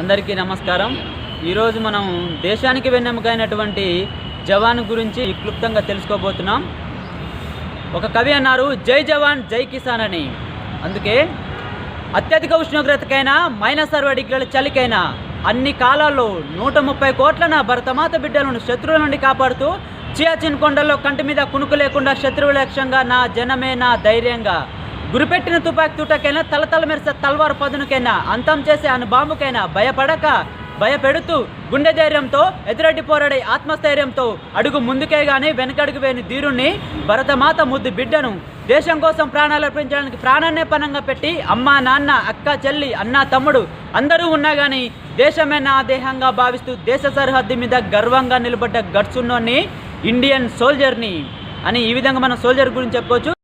అందరికీ నమస్కారం। ఈరోజు మనం దేశానికి వెన్నెముకైనటువంటి జవాన్ గురించి క్లుప్తంగా తెలుసుకోబోతున్నాం। ఒక కవి అన్నారు, జై జవాన్ జై కిసాన్ అని। అందుకే అత్యధిక ఉష్ణోగ్రతకైనా -60 డిగ్రీల చలికైనా అన్ని కాలాల్లో 130 కోట్ల నా భరతమాత బిడ్డలను శత్రువుల నుండి కాపాడుతూ చియాచిన్ కొండల్లో కంటి మీద కునుకు లేకుండా శత్రువుల లక్ష్యంగా నా జనమే నా ధైర్యంగా గురిపెట్టిన తుపాకి తూటకైనా తలతల మెరిసే తల్వారు పదునుకైనా అంతం చేసే బాంబుకైనా భయపడక భయపెడుతూ గుండె ధైర్యంతో ఎదురెడ్డి పోరాడే ఆత్మస్థైర్యంతో అడుగు ముందుకే గానీ వెనకడుగు వేని ధీరుణ్ణి భరతమాత ముద్దు బిడ్డను దేశం కోసం ప్రాణాలు అర్పించడానికి ప్రాణాన్నే పనంగా పెట్టి అమ్మ నాన్న అక్క చెల్లి అన్న తమ్ముడు అందరూ ఉన్నా కానీ దేశమే నా దేహంగా భావిస్తూ దేశ సరిహద్దు మీద గర్వంగా నిలబడ్డ గట్సున్నోని ఇండియన్ సోల్జర్ని అని ఈ విధంగా మనం సోల్జర్ గురించి చెప్పుకోవచ్చు।